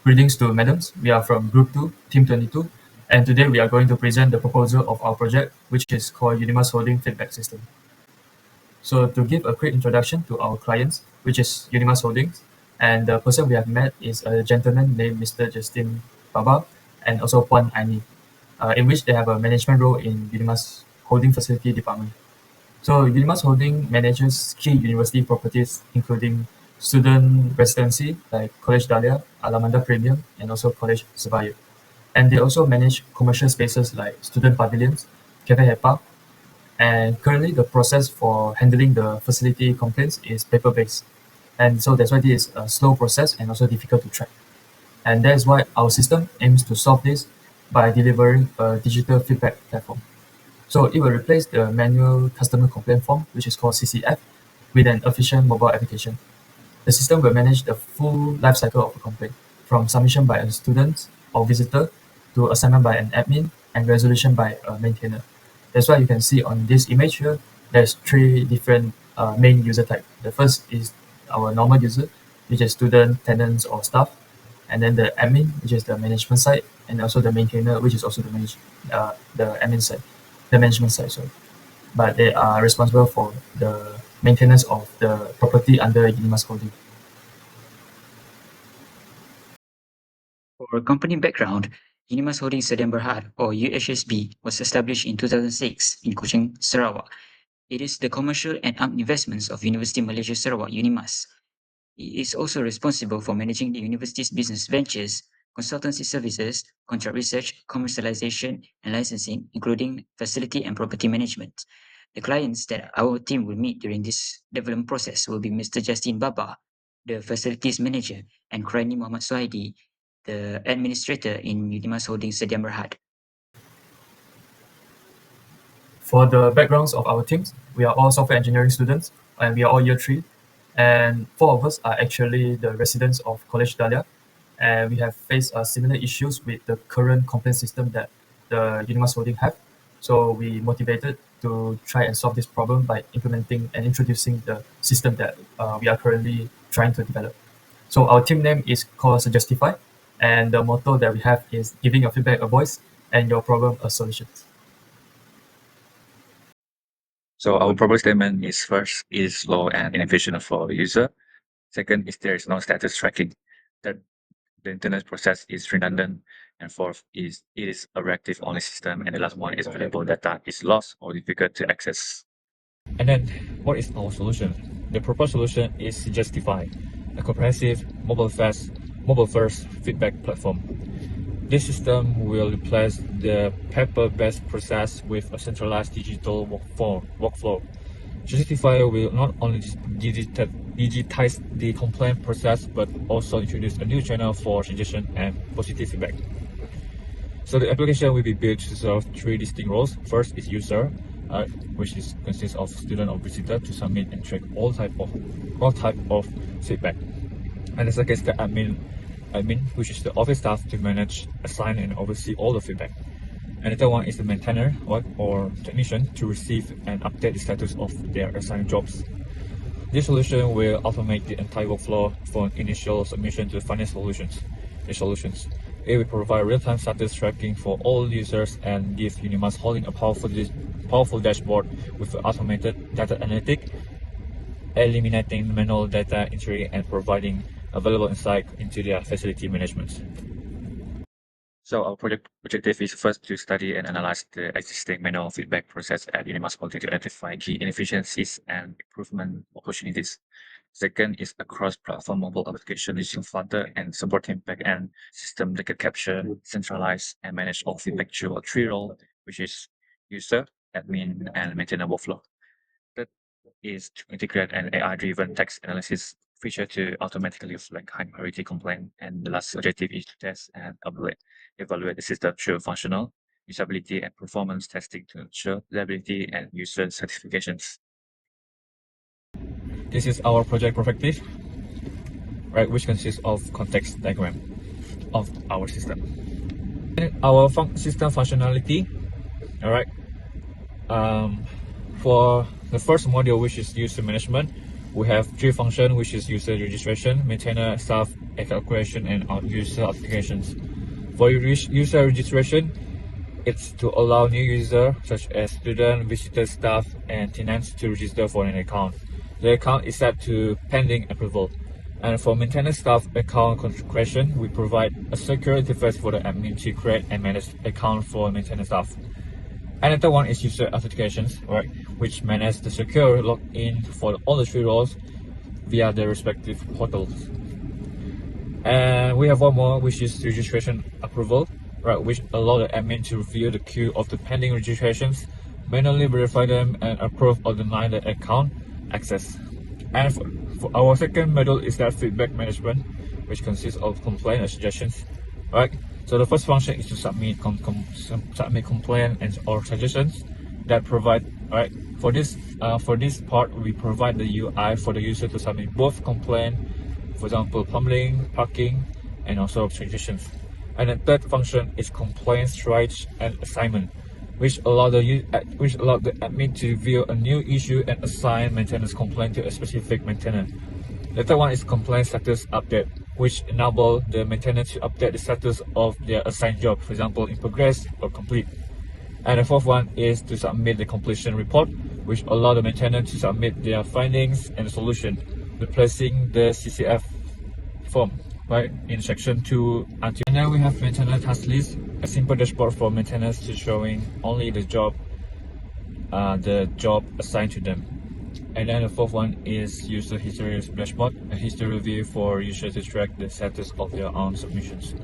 Greetings to madams. We are from Group 2, Team 22, and today we are going to present the proposal of our project, which is called Unimas Holding Feedback System. So to give a quick introduction to our clients, which is Unimas Holdings, and the person we have met is a gentleman named Mr. Justin Baba and also Puan Aini, in which they have a management role in Unimas Holding Facility Department. So Unimas Holding manages key university properties, including student residency like College Dahlia, Alamanda Premium, and also College Sebaya. And they also manage commercial spaces like student pavilions, Cafe Hepa, and currently the process for handling the facility complaints is paper-based. And so that's why this is a slow process and also difficult to track. And that is why our system aims to solve this by delivering a digital feedback platform. So it will replace the manual customer complaint form, which is called CCF, with an efficient mobile application. The system will manage the full life cycle of a complaint, from submission by a student or visitor to assignment by an admin and resolution by a maintainer. That's why you can see on this image here, there's three different main user type. The first is our normal user, which is student, tenants, or staff. And then the admin, which is the management side, and also the maintainer, which is also the admin side, the management side, sorry. But they are responsible for the maintenance of the property under Unimas Holding. For company background, Unimas Holding Sdn Bhd or UHSB was established in 2006 in Kuching, Sarawak. It is the commercial and armed investments of University Malaysia Sarawak Unimas. It is also responsible for managing the university's business ventures, consultancy services, contract research, commercialization, and licensing, including facility and property management. The clients that our team will meet during this development process will be Mr. Justin Baba, the facilities manager, and Kraini Muhammad Suhaidi, the administrator in Unimas Holding Sdn Bhd. For the backgrounds of our teams, we are all software engineering students and we are all year 3. And 4 of us are actually the residents of College Dahlia. And we have faced similar issues with the current complaint system that the Unimas Holding have. So we motivated to try and solve this problem by implementing and introducing the system that we are currently trying to develop. So our team name is called Justify, and the motto that we have is giving your feedback a voice and your problem a solution. So our purpose statement is first is slow and inefficient for the user. Second is there is no status tracking. Third, the internet process is redundant. And fourth is it is a reactive only system. And the last one is valuable data is lost or difficult to access. And then, what is our solution? The proposed solution is Justify, a comprehensive mobile-first feedback platform. This system will replace the paper-based process with a centralized digital workflow. Justify will not only digitize the complaint process, but also introduce a new channel for suggestion and positive feedback. So the application will be built to serve 3 distinct roles. First is user, which consists of student or visitor to submit and track all type of feedback. And the second is the admin, which is the office staff to manage, assign, and oversee all the feedback. And the third one is the maintainer or technician to receive and update the status of their assigned jobs. This solution will automate the entire workflow from initial submission to final solutions. It will provide real-time status tracking for all users and give Unimas Holding a powerful dashboard with automated data analytic, eliminating manual data entry and providing available insight into their facility management. So our project objective is first to study and analyze the existing manual feedback process at Unimas Holding to identify key inefficiencies and improvement opportunities. Second is a cross-platform mobile application using Flutter and supporting back-end system that can capture, centralize, and manage all feedback through a 3 role, which is user, admin, and maintainer workflow. Third is to integrate an AI-driven text analysis feature to automatically reflect high-priority complaint. And the last objective is to test and evaluate the system through functional, usability, and performance testing to ensure reliability and user certifications. This is our project perspective, right, which consists of context diagram of our system. And our system functionality, all right. For the first module, which is user management, we have three functions, which is user registration, maintainer, staff, account creation, and user applications. For user registration, it's to allow new users such as students, visitors, staff, and tenants to register for an account. The account is set to pending approval. And for maintenance staff account creation, we provide a secure interface for the admin to create and manage account for maintenance staff. Another one is user authentications, right, which manage the secure login for all the three roles via the respective portals. And we have one more, which is registration approval, right, which allow the admin to review the queue of the pending registrations, manually verify them, and approve or deny the account access. And for our second module is that feedback management, which consists of complaint and suggestions, right? So the first function is to submit complaint and or suggestions that provide, right? For this part, we provide the UI for the user to submit both complaint, for example, plumbing, parking, and also suggestions. And the third function is complaint triage and assignment, which allow the admin to view a new issue and assign maintenance complaint to a specific maintainer. The third one is complaint status update, which enable the maintainer to update the status of their assigned job, for example, in progress or complete. And the fourth one is to submit the completion report, which allow the maintainer to submit their findings and solution, replacing the CCF form, right, in section 2 until. And then we have maintainer task list, a simple dashboard for maintainers to showing only the job assigned to them. And then the fourth one is user history dashboard, a history review for users to track the status of their own submissions.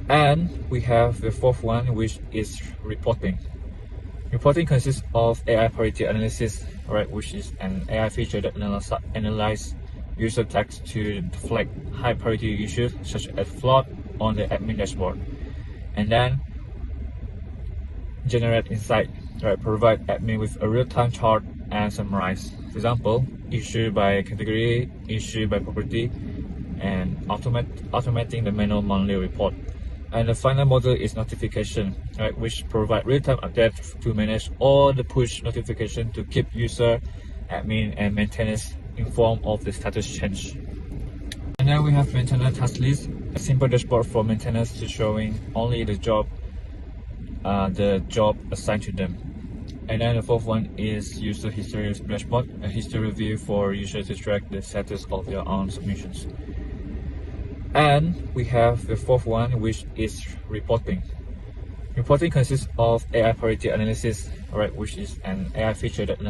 And we have the fourth one, which is reporting. Reporting consists of AI priority analysis, right, which is an AI feature that analyzes user text to flag high priority issues such as fraud on the admin dashboard. And then generate insight, right, provide admin with a real-time chart and summarize. For example, issue by category, issue by property, and automating the manual monthly report. And the final module is notification, right, which provide real-time updates to manage all the push notification to keep user, admin, and maintainers informed of the status change. And then we have maintainer task list, a simple dashboard for maintainers to showing only the job assigned to them. And then the fourth one is user history dashboard, a history review for users to track the status of their own submissions. And we have the fourth one, which is reporting. Reporting consists of AI priority analysis, right, which is an AI feature that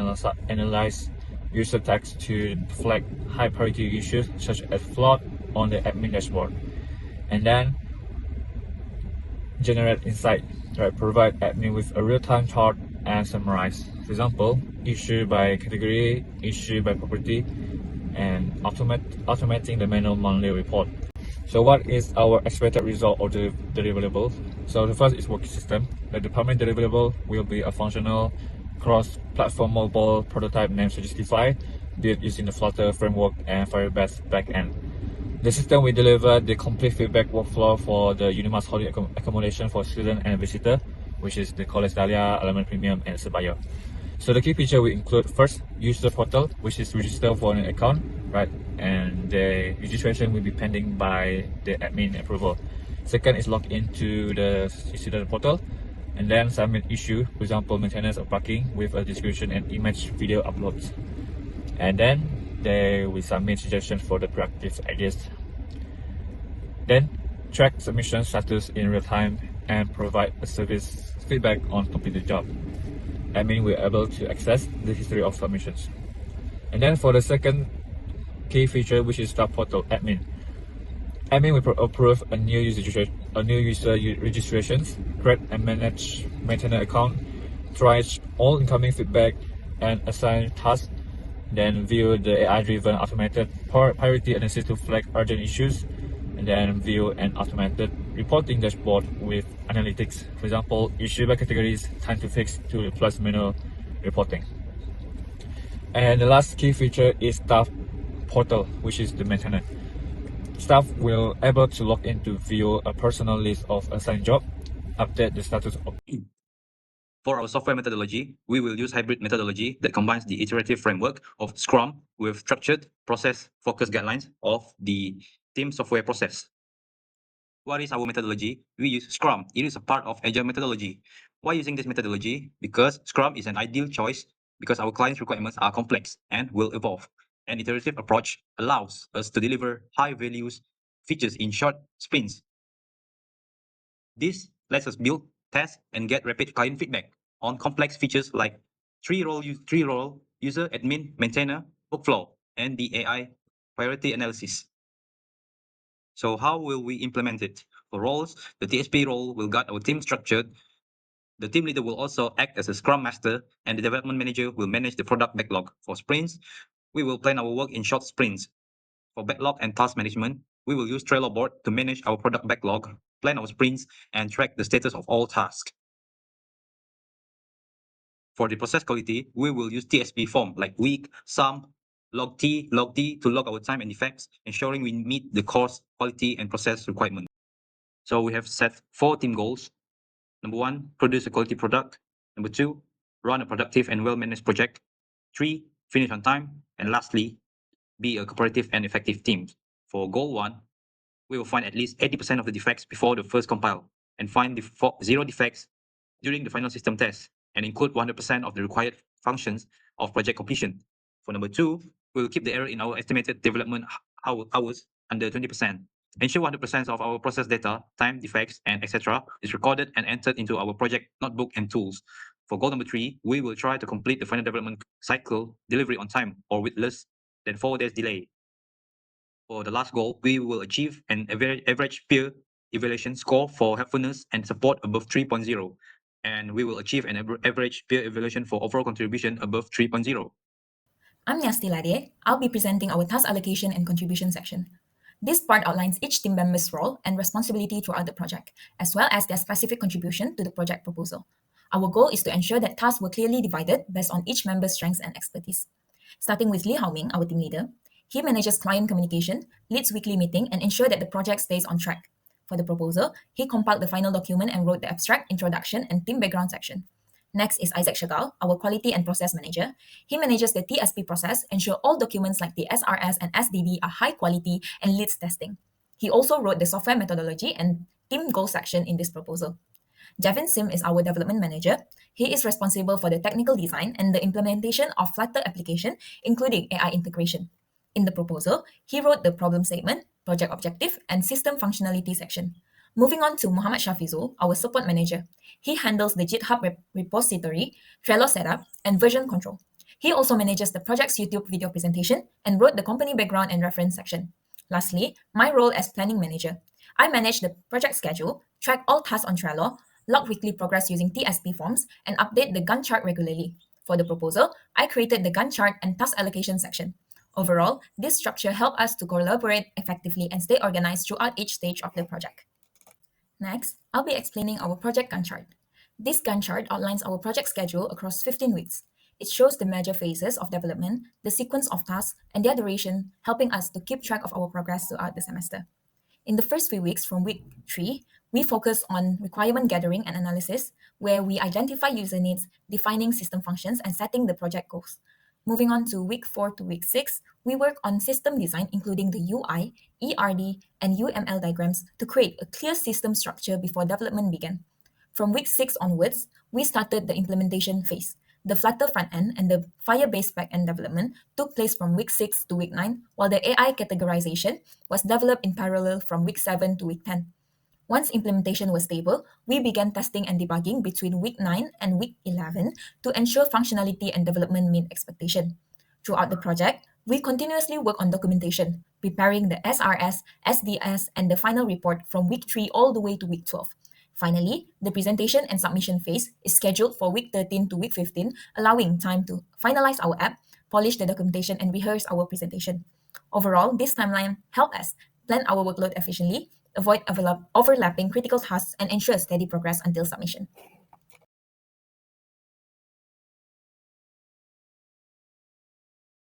analyzes user text to flag high priority issues such as fraud on the admin dashboard. And then generate insight, right, provide admin with a real-time chart and summarize. For example, issue by category, issue by property, and automating the manual monthly report. So what is our expected result of the deliverable? So the first is working system. The department deliverable will be a functional cross-platform mobile prototype named Suggestify, built using the Flutter framework and Firebase backend. The system will deliver the complete feedback workflow for the Unimas Holding accommodation for student and visitor, which is the College Dahlia, Element Premium, and Sebaya. So the key feature will include first, user portal, which is register for an account, right, and the registration will be pending by the admin approval. Second is log into the student portal, and then submit issue, for example, maintenance of parking with a description and image video uploads. And then they will submit suggestions for the proactive ideas. Then track submission status in real time and provide a service feedback on completed job. Admin will be able to access the history of submissions. And then for the second key feature, which is staff portal admin. Admin will approve a new user registrations, create and manage maintainer account, triage all incoming feedback, and assign tasks. Then view the AI-driven automated priority analysis to flag urgent issues, and then view an automated reporting dashboard with analytics. For example, issue by categories, time to fix to plus manual reporting. And the last key feature is staff portal, which is the maintainer. Staff will able to log in to view a personal list of assigned job, update the status of For our software methodology, we will use hybrid methodology that combines the iterative framework of Scrum with structured process-focused guidelines of the team software process. What is our methodology? We use Scrum. It is a part of Agile methodology. Why using this methodology? Because Scrum is an ideal choice because our clients' requirements are complex and will evolve. An iterative approach allows us to deliver high-value features in short sprints. This lets us build, test, and get rapid client feedback on complex features like three-role user, admin, maintainer, workflow, and the AI priority analysis. So how will we implement it? For roles, the TSP role will guide our team structure. The team leader will also act as a scrum master, and the development manager will manage the product backlog. For sprints, we will plan our work in short sprints. For backlog and task management, we will use Trello board to manage our product backlog, plan our sprints, and track the status of all tasks. For the process quality, we will use TSP form like week, sum, log T to log our time and effects, ensuring we meet the cost, quality, and process requirements. So we have set 4 team goals. Number 1, produce a quality product. Number 2, run a productive and well-managed project. 3, finish on time. And lastly, be a cooperative and effective team. For goal 1, we will find at least 80% of the defects before the first compile and find 0 defects during the final system test and include 100% of the required functions of project completion. For number 2, we will keep the error in our estimated development hours under 20%. Ensure 100% of our process data, time, defects, and etc. is recorded and entered into our project notebook and tools. For goal number 3, we will try to complete the final development cycle delivery on time or with less than 4 days delay. For the last goal, we will achieve an average peer evaluation score for helpfulness and support above 3.0, and we will achieve an average peer evaluation for overall contribution above 3.0. I'm Nyasti Ladie. I'll be presenting our task allocation and contribution section. This part outlines each team member's role and responsibility throughout the project, as well as their specific contribution to the project proposal. Our goal is to ensure that tasks were clearly divided based on each member's strengths and expertise. Starting with Lee Haoming, our team leader, he manages client communication, leads weekly meeting, and ensures that the project stays on track. For the proposal, he compiled the final document and wrote the abstract, introduction, and team background section. Next is Isaac Chagall, our quality and process manager. He manages the TSP process, ensure all documents like the SRS and SDD are high quality, and leads testing. He also wrote the software methodology and team goal section in this proposal. Javin Sim is our development manager. He is responsible for the technical design and the implementation of Flutter application, including AI integration. In the proposal, he wrote the problem statement, project objective, and system functionality section. Moving on to Muhammad Shafizul, our support manager. He handles the GitHub repository, Trello setup, and version control. He also manages the project's YouTube video presentation and wrote the company background and reference section. Lastly, my role as planning manager. I manage the project schedule, track all tasks on Trello, log weekly progress using TSP forms, and update the Gantt chart regularly. For the proposal, I created the Gantt chart and task allocation section. Overall, this structure helped us to collaborate effectively and stay organized throughout each stage of the project. Next, I'll be explaining our project Gantt chart. This Gantt chart outlines our project schedule across 15 weeks. It shows the major phases of development, the sequence of tasks, and their duration, helping us to keep track of our progress throughout the semester. In the first few weeks from week 3, we focus on requirement gathering and analysis, where we identify user needs, defining system functions, and setting the project goals. Moving on to week 4 to week 6, we work on system design, including the UI, ERD, and UML diagrams to create a clear system structure before development began. From week 6 onwards, we started the implementation phase. The Flutter front-end and the Firebase back-end development took place from week 6 to week 9, while the AI categorization was developed in parallel from week 7 to week 10. Once implementation was stable, we began testing and debugging between week 9 and week 11 to ensure functionality and development meet expectation. Throughout the project, we continuously work on documentation, preparing the SRS, SDS, and the final report from week 3 all the way to week 12. Finally, the presentation and submission phase is scheduled for week 13 to week 15, allowing time to finalize our app, polish the documentation, and rehearse our presentation. Overall, this timeline helped us plan our workload efficiently, avoid overlapping critical tasks, and ensure steady progress until submission.